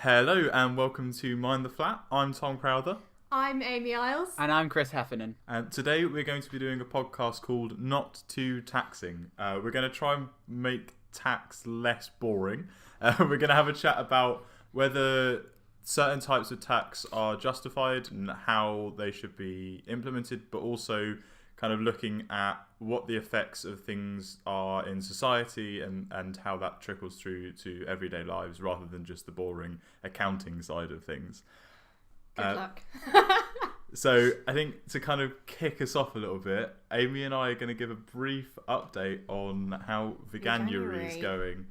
Hello and welcome to Mind the Flat. I'm Tom Crowther. I'm Amy Isles. And I'm Chris Heffernan. And today we're going to be doing a podcast called Not Too Taxing. We're going to try and make tax less boring. We're going to have a chat about whether certain types of tax are justified and how they should be implemented, but also kind of looking at what the effects of things are in society and how that trickles through to everyday lives rather than just the boring accounting side of things. Good luck. So I think to kind of kick us off a little bit, Amy and I are going to give a brief update on how Veganuary is going.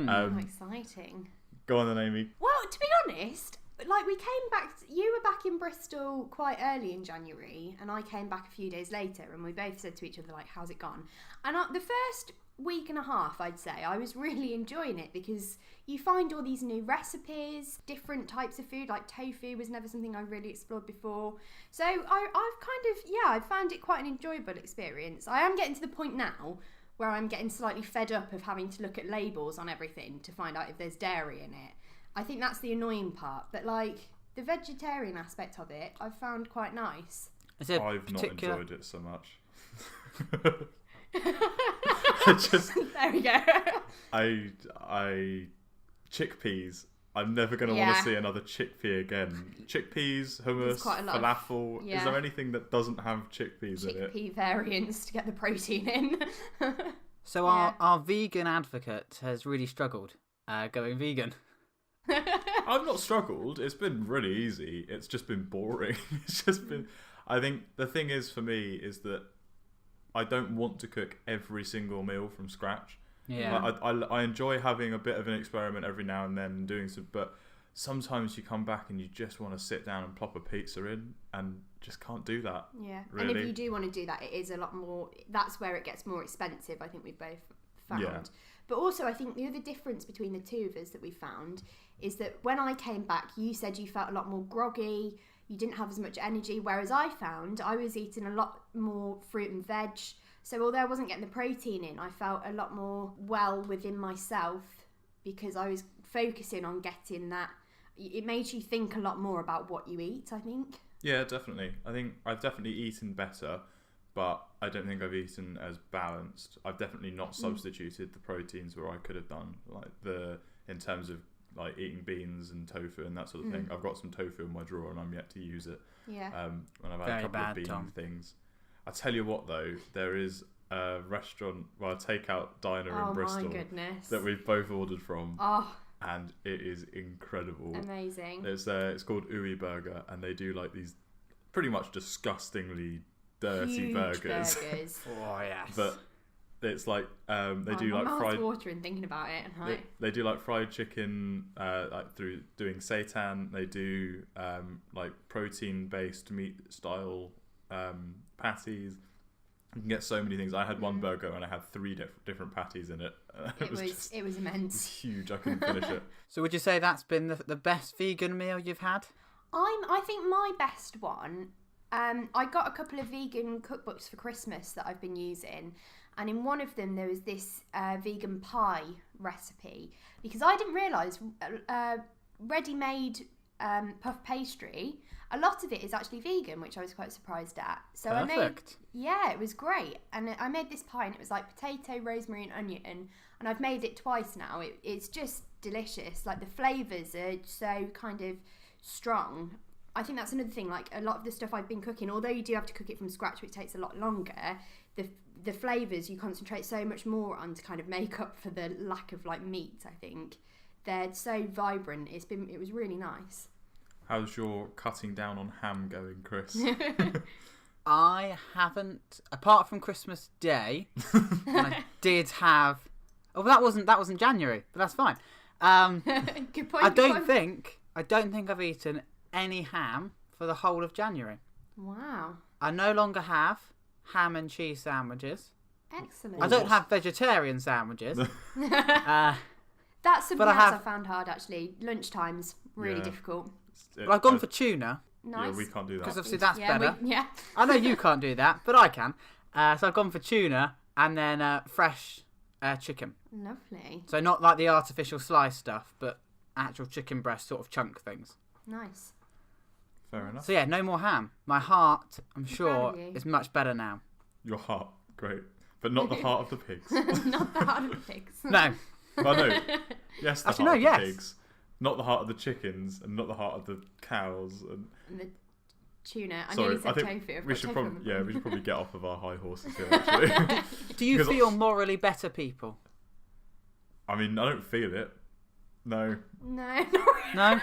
How exciting. Go on then, Amy. Well, to be honest, we came back, you were back in Bristol quite early in January, and I came back a few days later, and we both said to each other, how's it gone? And the first week and a half, I'd say, I was really enjoying it because you find all these new recipes, different types of food, like tofu was never something I really explored before. So I've found it quite an enjoyable experience. I am getting to the point now where I'm getting slightly fed up of having to look at labels on everything to find out if there's dairy in it. I think that's the annoying part, but the vegetarian aspect of it, I've found quite nice. I've not enjoyed it so much. There we go. Chickpeas. I'm never going to want to see another chickpea again. Chickpeas, hummus, falafel. Yeah. Is there anything that doesn't have chickpeas in it? Chickpea variants to get the protein in. So our vegan advocate has really struggled going vegan. I've not struggled. It's been really easy. It's just been boring. I think the thing is for me is that I don't want to cook every single meal from scratch. Yeah. I enjoy having a bit of an experiment every now and then doing some, but sometimes you come back and you just want to sit down and plop a pizza in and just can't do that. Yeah. Really. And if you do want to do that, it is a lot more, that's where it gets more expensive, I think we've both found. Yeah. But also I think the other difference between the two of us that we found is that when I came back, you said you felt a lot more groggy, you didn't have as much energy, whereas I found I was eating a lot more fruit and veg. So although I wasn't getting the protein in, I felt a lot more well within myself because I was focusing on getting that. It made you think a lot more about what you eat, I think. Yeah, definitely. I think I've definitely eaten better, but I don't think I've eaten as balanced. I've definitely not substituted the proteins where I could have done, in terms of eating beans and tofu and that sort of thing. I've got some tofu in my drawer and I'm yet to use it. Yeah. When I've had a couple of bean things. I tell you what though, there is a restaurant, a takeout diner in Bristol that we've both ordered from, and it is incredible. Amazing. It's called Uwe Burger, and they do these pretty much disgustingly dirty Huge burgers. Oh yes. But it's they do my mouth's fried. watering thinking about it. They do fried chicken, through doing seitan. They do protein based meat style patties. You can get so many things. I had one burger and I had 3 different patties in it. It was immense. It was huge. I couldn't finish it. So would you say that's been the best vegan meal you've had? I think my best one. I got a couple of vegan cookbooks for Christmas that I've been using, and in one of them there was this vegan pie recipe because I didn't realise ready-made puff pastry, a lot of it is actually vegan, which I was quite surprised at. So Perfect. it was great. And I made this pie and it was potato, rosemary and onion. And I've made it twice now. It's just delicious. The flavours are so kind of strong. I think that's another thing. A lot of the stuff I've been cooking, although you do have to cook it from scratch, which takes a lot longer, the flavours you concentrate so much more on to kind of make up for the lack of meat, I think. They're so vibrant. It was really nice. How's your cutting down on ham going, Chris? I haven't, apart from Christmas Day. I did have. Oh, that wasn't January, but that's fine. Good point. I don't think I've eaten any ham for the whole of January. Wow. I no longer have ham and cheese sandwiches. Excellent. I don't have vegetarian sandwiches. That's something else I found hard actually. Lunchtime's really difficult. Well, I've gone for tuna. Nice. Yeah, we can't do that. Because obviously that's better. I know you can't do that, but I can. So I've gone for tuna and then fresh chicken. Lovely. So not like the artificial slice stuff, but actual chicken breast sort of chunk things. Nice. Fair enough. So yeah, no more ham. My heart, I'm proud sure, of you. is much better now. Your heart, great, but not the heart of the pigs. Not the heart of the pigs. No. Well, no. Yes, the Actually, heart no, of the yes. pigs. Not the heart of the chickens, and not the heart of the cows. And And the tuna. I sorry, nearly said I think tofu. I've we got should tofu probably on the we should probably get off of our high horses here. Actually, Do you 'Cause feel morally better people? I mean, I don't feel it. No, No. No?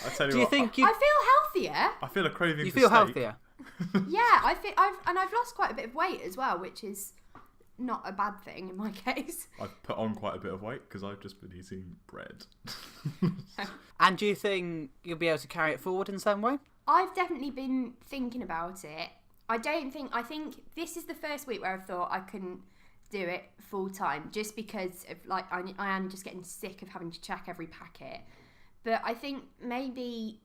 I tell you Do you what, think you I feel healthier. I feel a craving. you for feel steak. healthier? Yeah, I've lost quite a bit of weight as well, which is not a bad thing in my case. I've put on quite a bit of weight because I've just been eating bread. And do you think you'll be able to carry it forward in some way? I've definitely been thinking about it. I think this is the first week where I've thought I couldn't do it full time, just because of like I am just getting sick of having to check every packet. But I think maybe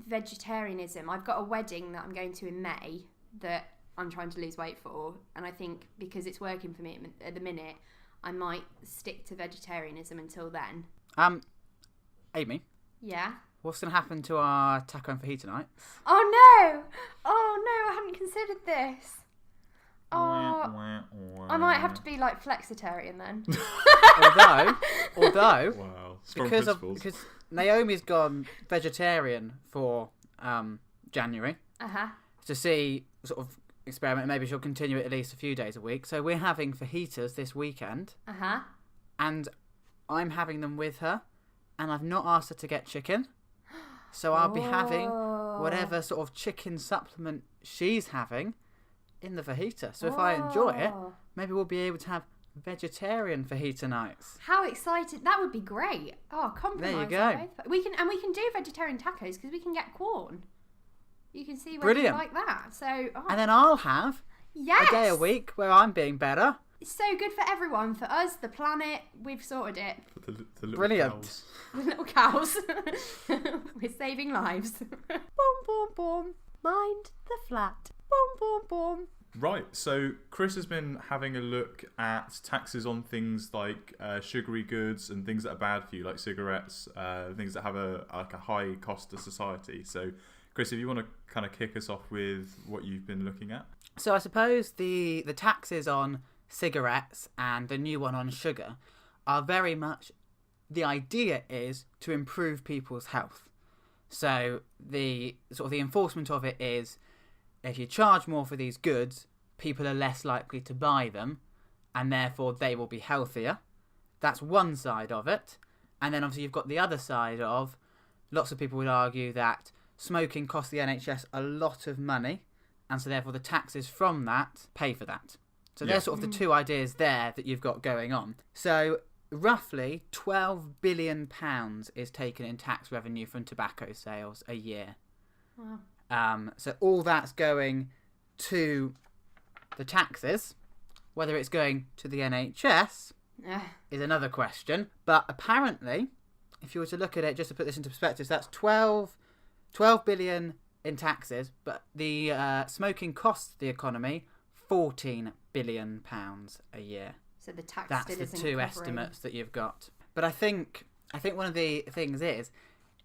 vegetarianism. I've got a wedding that I'm going to in May that I'm trying to lose weight for, and I think because it's working for me at the minute, I might stick to vegetarianism until then. Amy, Yeah. what's going to happen to our taco and fajita night? Oh no, I hadn't considered this. Oh, I might have to be like flexitarian then. although Wow, strong because principles. Naomi's gone vegetarian for January to see sort of experiment. Maybe she'll continue it at least a few days a week. So we're having fajitas this weekend, and I'm having them with her, and I've not asked her to get chicken, so I'll be having whatever sort of chicken supplement she's having in the fajita. So if I enjoy it, maybe we'll be able to have vegetarian fajita nights. How excited! That would be great. Oh, compromise. There you go. We can do vegetarian tacos because we can get corn. You can see whether Brilliant. you like that. So, And then I'll have yes, a day a week where I'm being better. It's so good for everyone, for us, the planet. We've sorted it. For the little Brilliant. cows. The little cows. We're saving lives. Boom, boom, boom. Mind the flat. Boom, boom, boom. Right, so Chris has been having a look at taxes on things like sugary goods and things that are bad for you, like cigarettes, things that have a high cost to society. So, Chris, if you want to kind of kick us off with what you've been looking at. So I suppose the taxes on cigarettes and the new one on sugar are very much, the idea is to improve people's health. So the sort of the enforcement of it is, if you charge more for these goods, people are less likely to buy them, and therefore they will be healthier. That's one side of it. And then obviously you've got the other side of, lots of people would argue that smoking costs the NHS a lot of money, and so therefore the taxes from that pay for that. So there's sort of the two ideas there that you've got going on. So roughly £12 billion is taken in tax revenue from tobacco sales a year. Wow. So all that's going to the taxes. Whether it's going to the NHS is another question. But apparently, if you were to look at it, just to put this into perspective, that's 12 billion in taxes, but the smoking costs the economy £14 billion a year. So the tax That's still the isn't two covering. estimates that you've got. But I think one of the things is,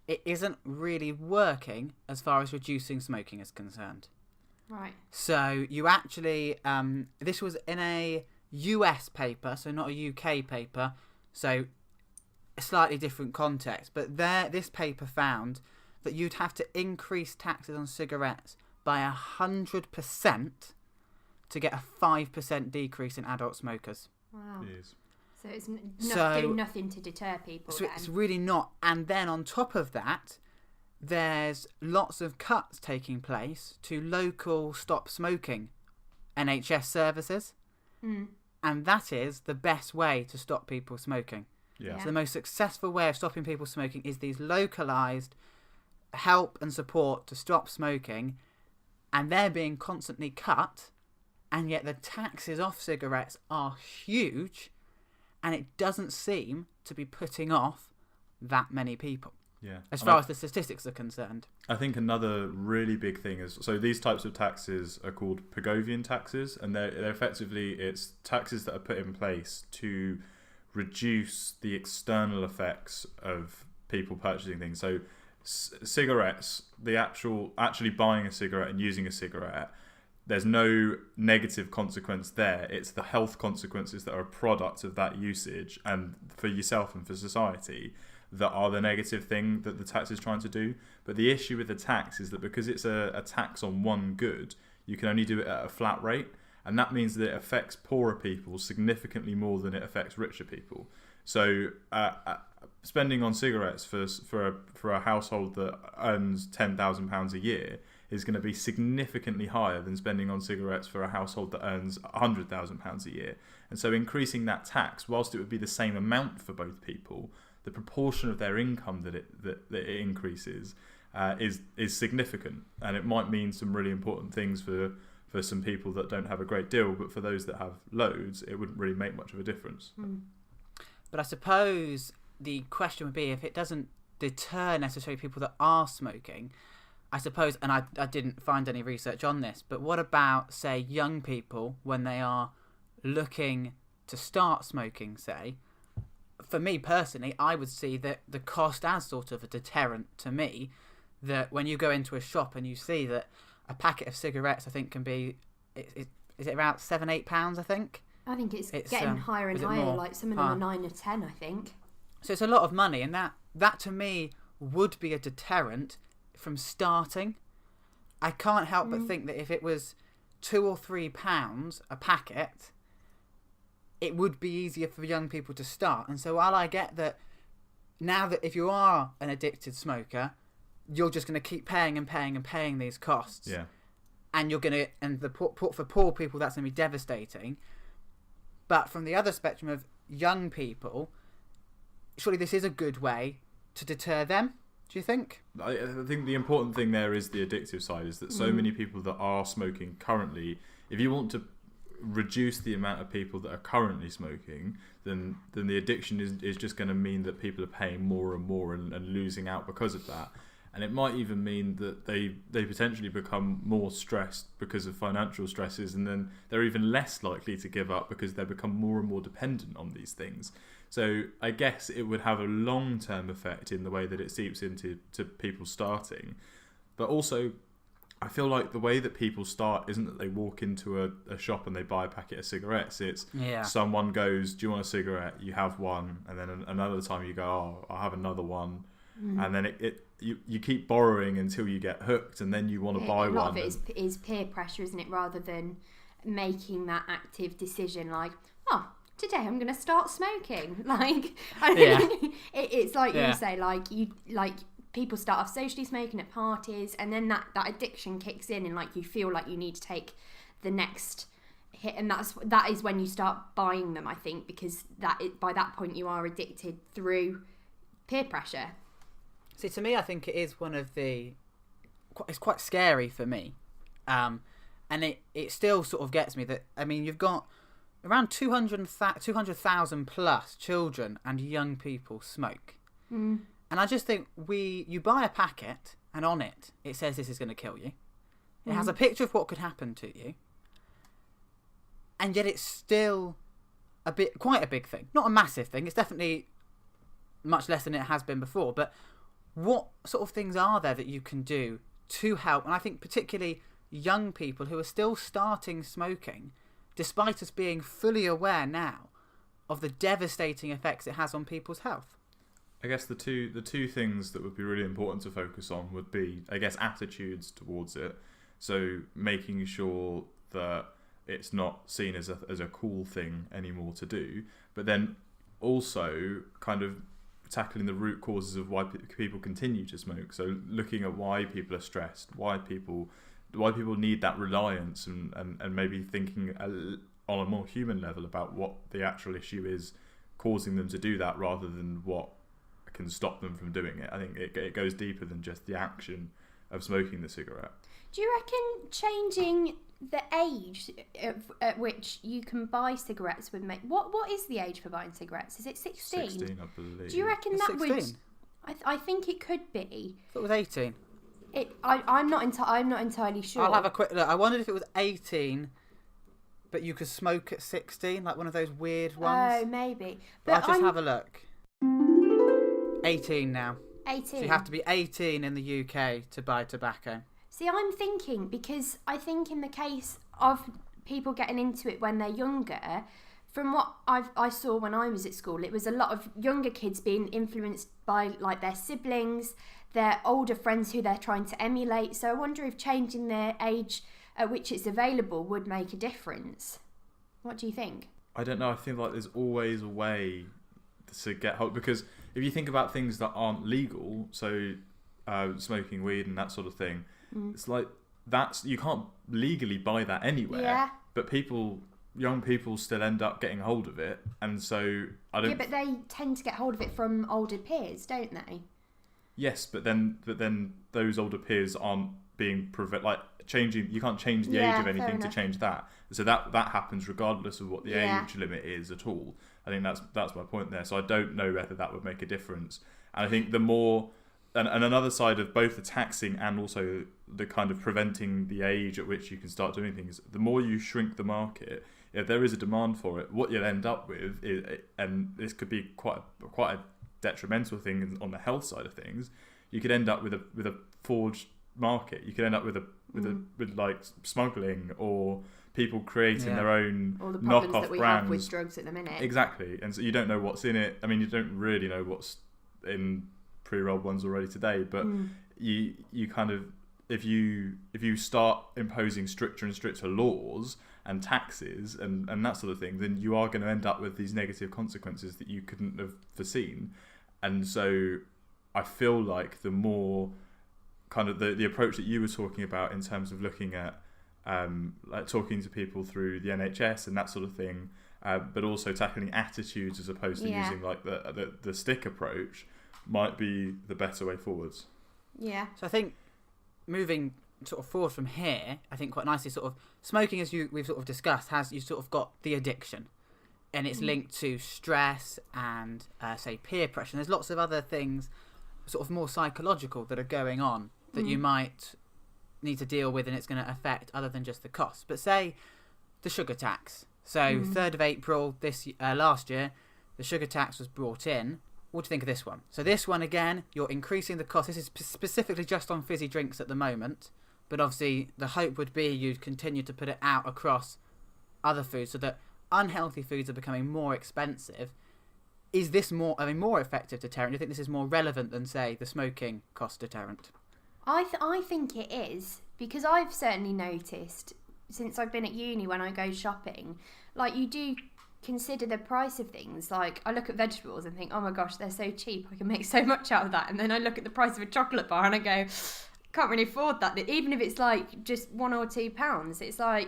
it isn't really working as far as reducing smoking is concerned. Right. So you actually, this was in a US paper, so not a UK paper, so a slightly different context. But this paper found that you'd have to increase taxes on cigarettes by 100% to get a 5% decrease in adult smokers. Wow. Yes. So it's So- doing nothing to deter people. So then. it's really not. And then on top of that, there's lots of cuts taking place to local stop smoking NHS services. And that is the best way to stop people smoking. Yeah. So the most successful way of stopping people smoking is these localised help and support to stop smoking, and they're being constantly cut, and yet the taxes off cigarettes are huge, and it doesn't seem to be putting off that many people. Yeah. As And far as the statistics are concerned. I think another really big thing is, so these types of taxes are called Pigouvian taxes, and they're effectively, it's taxes that are put in place to reduce the external effects of people purchasing things. So cigarettes, actually buying a cigarette and using a cigarette, there's no negative consequence there. It's the health consequences that are a product of that usage, and for yourself and for society, that are the negative thing that the tax is trying to do. But the issue with the tax is that because it's a tax on one good, you can only do it at a flat rate, and that means that it affects poorer people significantly more than it affects richer people. So spending on cigarettes for a household that earns £10,000 a year is going to be significantly higher than spending on cigarettes for a household that earns £100,000 a year. And so increasing that tax, whilst it would be the same amount for both people, the proportion of their income that it increases is significant, and it might mean some really important things for some people that don't have a great deal, but for those that have loads, it wouldn't really make much of a difference. But I suppose the question would be, if it doesn't deter necessarily people that are smoking, I suppose, and I didn't find any research on this, but what about, say, young people when they are looking to start smoking, say? For me personally, I would see that the cost as sort of a deterrent to me, that when you go into a shop and you see that a packet of cigarettes, I think, can be, is it about £7-8, I think? I think it's getting higher and higher, like some of them are 9 or 10, I think. So it's a lot of money, and that to me would be a deterrent from starting. I can't help but think that if it was £2 or £3 a packet, it would be easier for young people to start. And so while I get that now, that if you are an addicted smoker, you're just going to keep paying and paying and paying these costs. Yeah. And you're going to, and for poor people, that's going to be devastating. But from the other spectrum of young people, surely this is a good way to deter them. Do you think? I think the important thing there is the addictive side, is that so many people that are smoking currently, if you want to reduce the amount of people that are currently smoking, then the addiction is just going to mean that people are paying more and more and losing out because of that. And it might even mean that they potentially become more stressed because of financial stresses, and then they're even less likely to give up because they become more and more dependent on these things. So I guess it would have a long-term effect in the way that it seeps into people starting. But also, I feel like the way that people start isn't that they walk into a shop and they buy a packet of cigarettes. It's someone goes, do you want a cigarette? You have one. And then another time you go, oh, I'll have another one. And then you keep borrowing until you get hooked, and then you want to buy one. A lot of it is peer pressure, isn't it? Rather than making that active decision, like, oh, today I'm going to start smoking. Like, it's like you say, like people start off socially smoking at parties, and then that addiction kicks in, and like you feel like you need to take the next hit, and that is when you start buying them, I think, because by that point you are addicted through peer pressure. See, to me, I think it is one of the... It's quite scary for me. And it still sort of gets me that... I mean, you've got around 200,000 plus children and young people smoke. And I just think you buy a packet, and on it says this is going to kill you. It has a picture of what could happen to you. And yet it's still quite a big thing. Not a massive thing. It's definitely much less than it has been before, but... What sort of things are there that you can do to help? And I think particularly young people who are still starting smoking, despite us being fully aware now of the devastating effects it has on people's health. I guess the two things that would be really important to focus on would be, I guess, attitudes towards it. So making sure that it's not seen as a cool thing anymore to do, but then also kind of tackling the root causes of why people continue to smoke. So looking at why people are stressed, why people need that reliance, and maybe thinking on a more human level about what the actual issue is causing them to do that, rather than what can stop them from doing it. I think it goes deeper than just the action of smoking the cigarette. Do you reckon changing the age at which you can buy cigarettes would make... What is the age for buying cigarettes? Is it 16? 16, I believe. Do you reckon It's that 16? would... I think it could be. I thought it was 18. I'm not entirely sure. I'll have a quick look. I wondered if it was 18, but you could smoke at 16, like one of those weird ones. Oh, maybe. But I'll just have a look. 18 now. 18. So you have to be 18 in the UK to buy tobacco. See, I'm thinking, because I think in the case of people getting into it when they're younger, from what I saw when I was at school, it was a lot of younger kids being influenced by like their siblings, their older friends who they're trying to emulate. So I wonder if changing their age at which it's available would make a difference. What do you think? I don't know. I feel like there's always a way to get hold, because if you think about things that aren't legal, so smoking weed and that sort of thing, it's like you can't legally buy that anywhere. Yeah. But young people still end up getting hold of it, and so I don't. Yeah, but they tend to get hold of it from older peers, don't they? Yes, but then those older peers aren't being changing. You can't change the age of anything to change that. So that happens regardless of what the age limit is at all. I think that's my point there. So I don't know whether that would make a difference. And I think the more and another side of both the taxing and also the kind of preventing the age at which you can start doing things, the more you shrink the market, if there is a demand for it, what you'll end up with is, and this could be quite a detrimental thing on the health side of things, you could end up with a forged market. You could end up with like smuggling or people creating their own all the knockoff problems that we brands have with drugs at the minute. Exactly, and so you don't know what's in it. I mean, you don't really know what's in pre-rolled ones already today, but you kind of, if you start imposing stricter and stricter laws and taxes and that sort of thing, then you are going to end up with these negative consequences that you couldn't have foreseen. And so I feel like the more kind of the approach that you were talking about in terms of looking at like talking to people through the NHS and that sort of thing, but also tackling attitudes as opposed to using like the stick approach, might be the better way forwards. Yeah. So I think moving sort of forward from here, I think quite nicely, sort of smoking, as we've sort of discussed, you sort of got the addiction, and it's linked to stress and say peer pressure. And there's lots of other things, sort of more psychological, that are going on that you might need to deal with, and it's going to affect other than just the cost. But say the sugar tax. So 3rd of April last year, the sugar tax was brought in. What do you think of this one? So this one, again, you're increasing the cost. This is specifically just on fizzy drinks at the moment, but obviously the hope would be you'd continue to put it out across other foods so that unhealthy foods are becoming more expensive. Is this more effective deterrent? Do you think this is more relevant than, say, the smoking cost deterrent? I think it is, because I've certainly noticed since I've been at uni, when I go shopping, like, you do consider the price of things. Like, I look at vegetables and think, oh my gosh, they're so cheap, I can make so much out of that. And then I look at the price of a chocolate bar and I go, can't really afford that. Even if it's like just £1 or £2, it's like,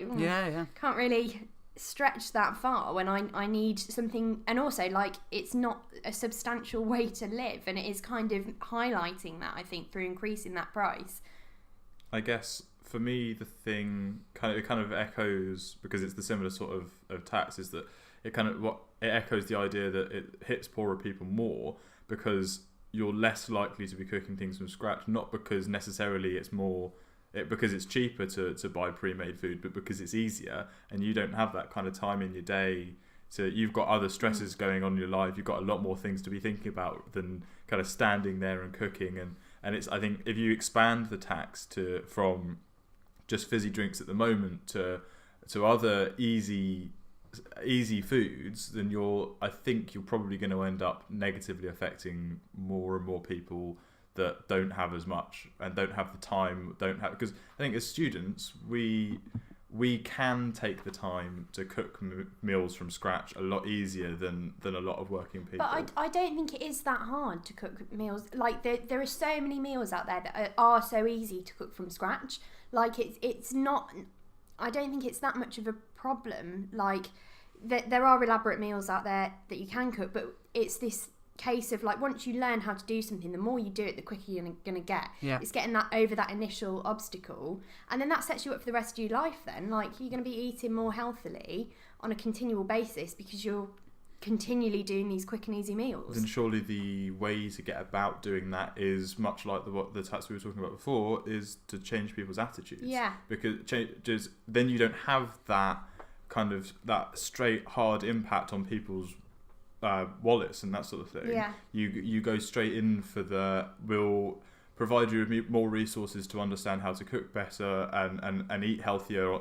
can't really stretch that far when I need something. And also, like, it's not a substantial way to live, and it is kind of highlighting that, I think, through increasing that price. I guess for me, the thing kind of echoes, because it's the similar sort of tax, is that it echoes the idea that it hits poorer people more because you're less likely to be cooking things from scratch, not because necessarily because it's cheaper to buy pre-made food, but because it's easier and you don't have that kind of time in your day. So you've got other stresses going on in your life. You've got a lot more things to be thinking about than kind of standing there and cooking. And it's, I think, if you expand the tax from just fizzy drinks at the moment to other easy foods, then I think you're probably going to end up negatively affecting more and more people that don't have as much and don't have the time, because I think as students we can take the time to cook meals from scratch a lot easier than a lot of working people. But I don't think it is that hard to cook meals. Like, there are so many meals out there that are so easy to cook from scratch. Like, it's not, I don't think it's that much of a problem. Like, there are elaborate meals out there that you can cook, but it's this case of, like, once you learn how to do something, the more you do it, the quicker you're going to get. Yeah. It's getting that over that initial obstacle, and then that sets you up for the rest of your life then. Like, you're going to be eating more healthily on a continual basis because you're continually doing these quick and easy meals. Then surely the way to get about doing that is much like the tax we were talking about before, is to change people's attitudes. Yeah. Because then you don't have that kind of that straight hard impact on people's wallets and that sort of thing. Yeah. You go straight in for we'll provide you with more resources to understand how to cook better and eat healthier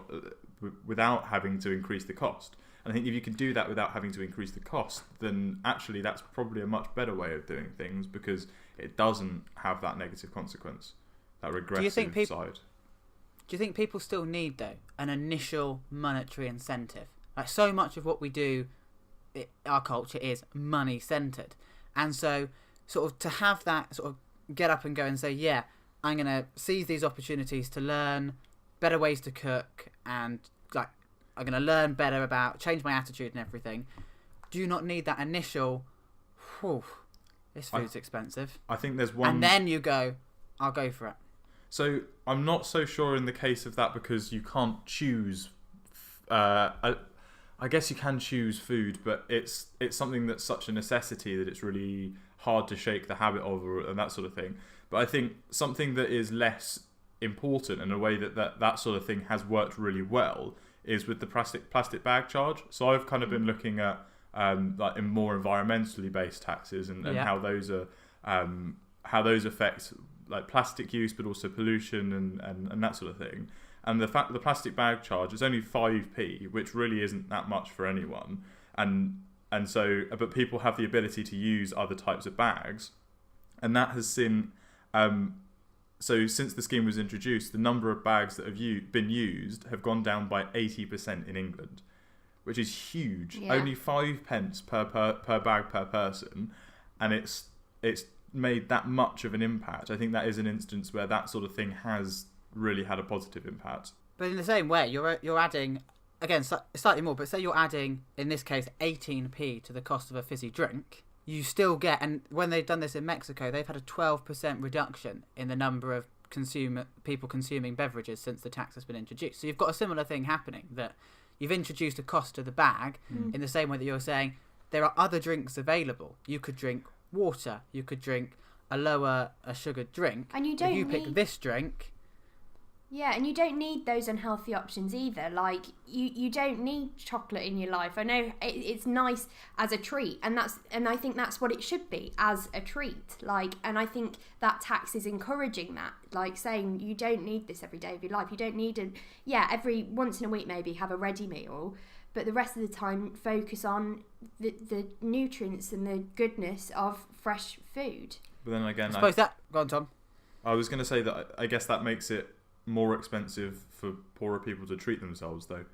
without having to increase the cost. And I think if you can do that without having to increase the cost, then actually that's probably a much better way of doing things, because it doesn't have that negative consequence, that regressive side. Do you think people still need, though, an initial monetary incentive? Like, so much of what we do, our culture is money-centred. And so, sort of, to have that sort of get up and go and say, yeah, I'm going to seize these opportunities to learn better ways to cook, and, like, I'm going to learn better about, change my attitude and everything. Do you not need that initial, whew, this food's expensive? I think there's one... And then you go, I'll go for it. So I'm not so sure in the case of that, because you can't choose. I guess you can choose food, but it's something that's such a necessity that it's really hard to shake the habit of, and that sort of thing. But I think something that is less important, in a way that sort of thing has worked really well, is with the plastic bag charge. So I've kind of been looking at like in more environmentally based taxes and how those are how those affect like plastic use, but also pollution and that sort of thing. And the fact that the plastic bag charge is only 5p, which really isn't that much for anyone. And so, but people have the ability to use other types of bags, and that has seen. So since the scheme was introduced, the number of bags that have been used have gone down by 80% in England, which is huge. Yeah. Only 5 pence per bag per person, and it's made that much of an impact. I think that is an instance where that sort of thing has really had a positive impact. But in the same way, you're adding, again, slightly more, but say you're adding, in this case, 18p to the cost of a fizzy drink, you still get, and when they've done this in Mexico, they've had a 12% reduction in the number of people consuming beverages since the tax has been introduced. So you've got a similar thing happening, that you've introduced a cost to the bag in the same way that you're saying there are other drinks available. You could drink water, you could drink a sugared drink, and you don't if you pick this drink. Yeah, and you don't need those unhealthy options either. Like, you don't need chocolate in your life. I know it's nice as a treat, and I think that's what it should be, as a treat. Like, and I think that tax is encouraging that, like saying you don't need this every day of your life. You don't need every once in a week maybe have a ready meal, but the rest of the time focus on the nutrients and the goodness of fresh food. But then again, I suppose go on, Tom. I was going to say that I guess that makes it more expensive for poorer people to treat themselves, though,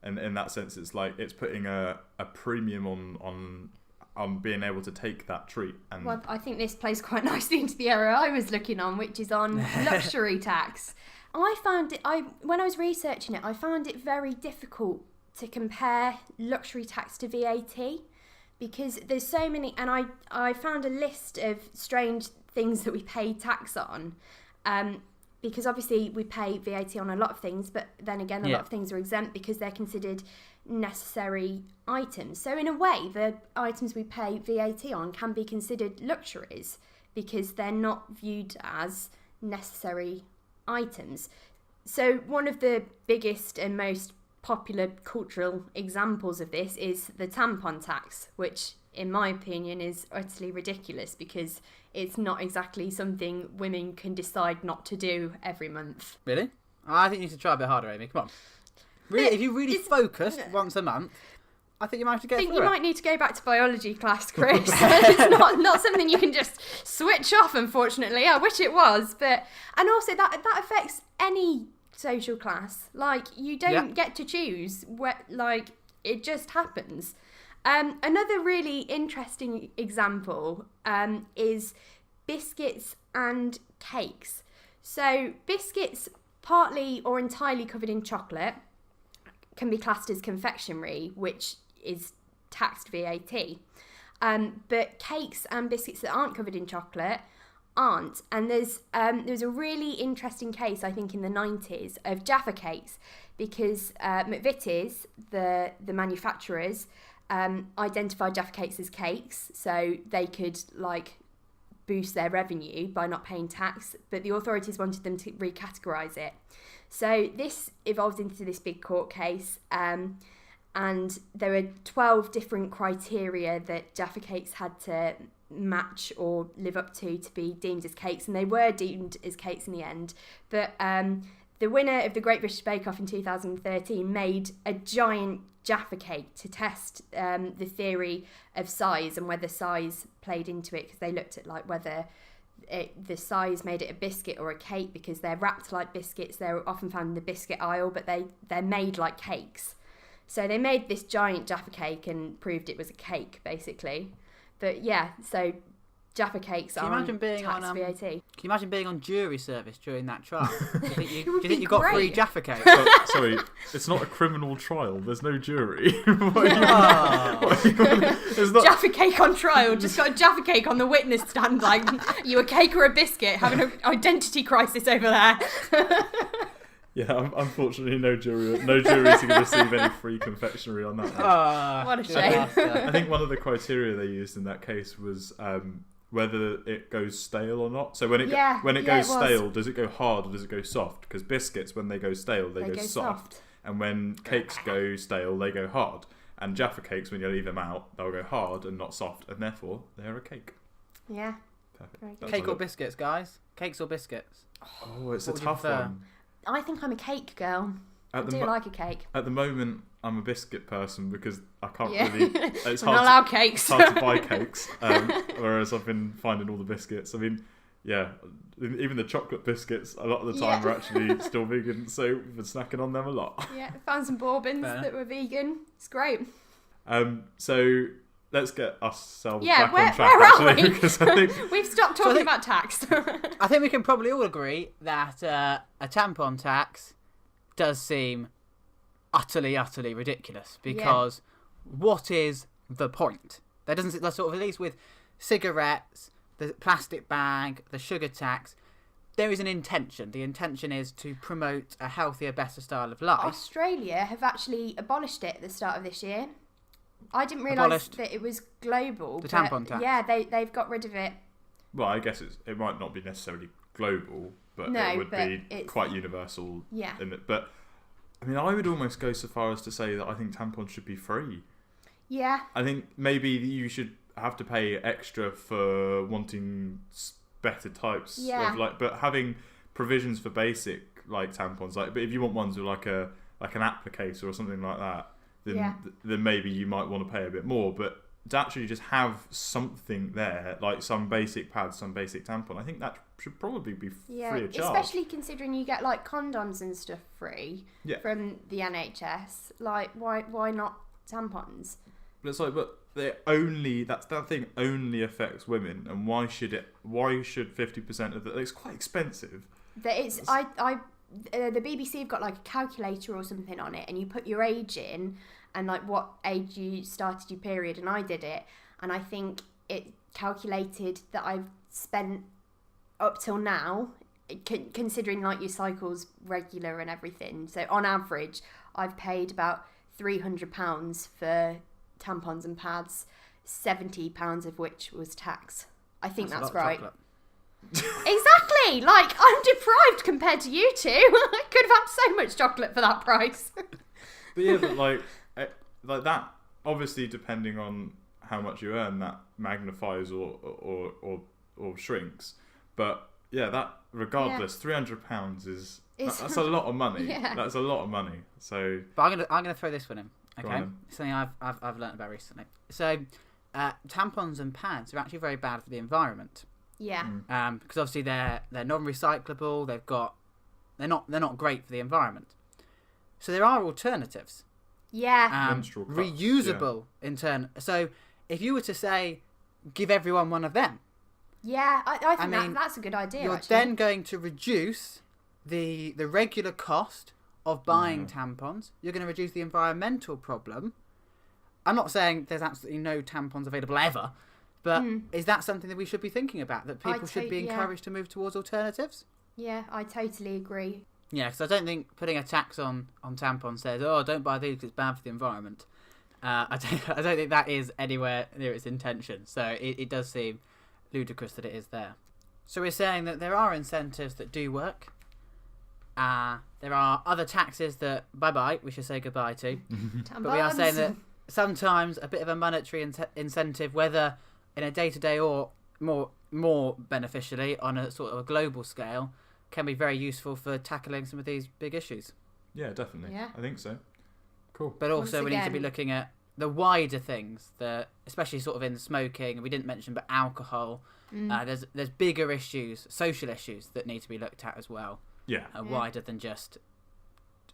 and in that sense it's like it's putting a premium on being able to take that treat. And well, I think this plays quite nicely into the area I was looking on, which is on luxury tax. When I was researching it, I found it very difficult to compare luxury tax to VAT, because there's so many, and I found a list of strange things that we pay tax on, because obviously we pay VAT on a lot of things, but then again, a lot of things are exempt because they're considered necessary items. So in a way, the items we pay VAT on can be considered luxuries because they're not viewed as necessary items. So one of the biggest and most popular cultural examples of this is the tampon tax, which in my opinion is utterly ridiculous because it's not exactly something women can decide not to do every month. Really? I think you need to try a bit harder, Amy. Come on. Really, if you really focused once a month, I think you might have to get through it. I think you might need to go back to biology class, Chris. It's not something you can just switch off, unfortunately. I wish it was. And also that affects any social class. Like, you don't get to choose. Like, it just happens. Another really interesting example is biscuits and cakes. So biscuits, partly or entirely covered in chocolate, can be classed as confectionery, which is taxed VAT. But cakes and biscuits that aren't covered in chocolate aren't. And there's a really interesting case, I think, in the 90s of Jaffa cakes, because McVitie's, the manufacturers, identified Jaffa cakes as cakes, so they could boost their revenue by not paying tax, but the authorities wanted them to recategorise it. So this evolved into this big court case, and and there were 12 different criteria that Jaffa cakes had to match or live up to be deemed as cakes, and they were deemed as cakes in the end. But the winner of the Great British Bake Off in 2013 made a giant Jaffa cake to test the theory of size and whether size played into it, because they looked at like whether the size made it a biscuit or a cake, because they're wrapped like biscuits. They're often found in the biscuit aisle, but they're made like cakes. So they made this giant Jaffa cake and proved it was a cake, basically. But yeah, so Jaffa cakes are tax VAT. Can you imagine being on jury service during that trial? Do you think you got great. free Jaffa cakes? Oh, sorry, it's not a criminal trial. There's no jury. It's not... Jaffa cake on trial. Just got a Jaffa cake on the witness stand. Like, you a cake or a biscuit? Having an identity crisis over there. Yeah, unfortunately, no jury are going to receive any free confectionery on that one. What a shame. I think one of the criteria they used in that case was whether it goes stale or not. So when it goes stale, does it go hard or does it go soft? Because biscuits, when they go stale, they go soft. And when cakes go stale, they go hard. And Jaffa cakes, when you leave them out, they'll go hard and not soft, and therefore they're a cake. Yeah. Perfect. Cake or biscuits, guys? Cakes or biscuits? Oh, it's a tough one. I think I'm a cake girl. I do like a cake. At the moment, I'm a biscuit person because I can't really... It's We're not allowed cakes. It's hard to buy cakes, whereas I've been finding all the biscuits. I mean, yeah, even the chocolate biscuits, a lot of the time, are actually still vegan, so we've been snacking on them a lot. Yeah, found some bourbons that were vegan. It's great. So let's get ourselves back where on track, are actually, we? because I think... We've stopped talking about tax. I think we can probably all agree that a tampon tax does seem utterly ridiculous, because what is the point? There doesn't, sort of, at least with cigarettes, the plastic bag, the sugar tax, there is an intention. The intention is to promote a healthier, better style of life. Australia have actually abolished it at the start of this year. I didn't realise that it was global. The tampon tax. Yeah, they've got rid of it. Well, I guess it might not be necessarily global, but it would be quite universal. Yeah. In it. But I mean, I would almost go so far as to say that I think tampons should be free. Yeah. I think maybe you should have to pay extra for wanting better types of but having provisions for basic like tampons, like, but if you want ones with like an applicator or something like that, then maybe you might want to pay a bit more. But to actually just have something there, like some basic pads, some basic tampon, I think that should probably be free of charge. Especially considering you get like condoms and stuff free from the NHS. Like, why not tampons? But it's like, but that thing only affects women, and why should 50% of it's quite expensive. The BBC have got like a calculator or something on it, and you put your age in and like what age you started your period, and I did it, and I think it calculated that I've spent up till now, considering like your cycles regular and everything, so on average I've paid about £300 for tampons and pads, £70 of which was tax. I think that's right. Exactly. Like, I'm deprived compared to you two. I could have had so much chocolate for that price. But yeah, but like that, obviously, depending on how much you earn, that magnifies or shrinks. But yeah, that regardless, £300 that's a lot of money. Yeah. That's a lot of money. So, but I'm gonna throw this one in. Okay, something I've learned about recently. So, tampons and pads are actually very bad for the environment. Yeah. Because obviously they're non-recyclable. They're not great for the environment. So there are alternatives. Yeah. Reusable in turn. So if you were to say, give everyone one of them. Yeah, I think that's a good idea. You're then going to reduce the regular cost of buying tampons. You're going to reduce the environmental problem. I'm not saying there's absolutely no tampons available ever, but is that something that we should be thinking about? That people should be encouraged to move towards alternatives? Yeah, I totally agree. Yeah, because I don't think putting a tax on tampons says, oh, don't buy these because it's bad for the environment. I don't think that is anywhere near its intention. So it does seem ludicrous that it is there. So we're saying that there are incentives that do work. There are other taxes that bye-bye, we should say goodbye to. Tampons. But we are saying that sometimes a bit of a monetary incentive, whether in a day-to-day or more beneficially on a sort of a global scale, can be very useful for tackling some of these big issues. Yeah, definitely. Yeah. I think so. Cool. But also Once we need to again- be looking at the wider things, especially sort of in smoking, we didn't mention, but alcohol. There's bigger issues, social issues that need to be looked at as well, Yeah. wider than just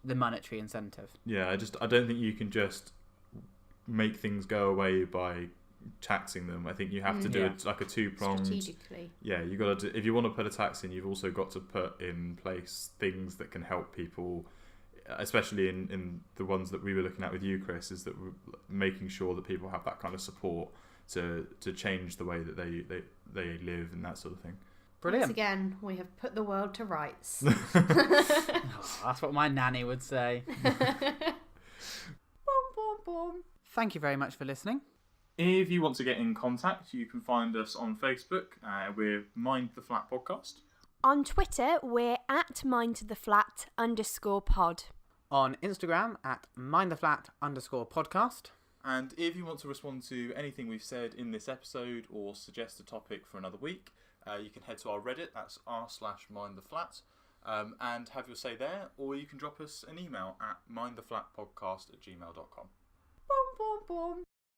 the monetary incentive. Yeah, I don't think you can just make things go away by taxing them. I think you have to do it like a two-pronged. Strategically. Yeah, you got to. If you want to put a tax in, you've also got to put in place things that can help people, especially in the ones that we were looking at with you, Chris. Is that we're making sure that people have that kind of support to change the way that they live and that sort of thing. Brilliant. Once again, we have put the world to rights. Oh, that's what my nanny would say. Thank you very much for listening. If you want to get in contact, you can find us on Facebook. We're Mind the Flat Podcast. On Twitter, we're at mindtheflat_pod. On Instagram at mindtheflat_podcast. And if you want to respond to anything we've said in this episode or suggest a topic for another week, you can head to our Reddit, that's r/mindtheflat, and have your say there, or you can drop us an email at mindtheflatpodcast@gmail.com.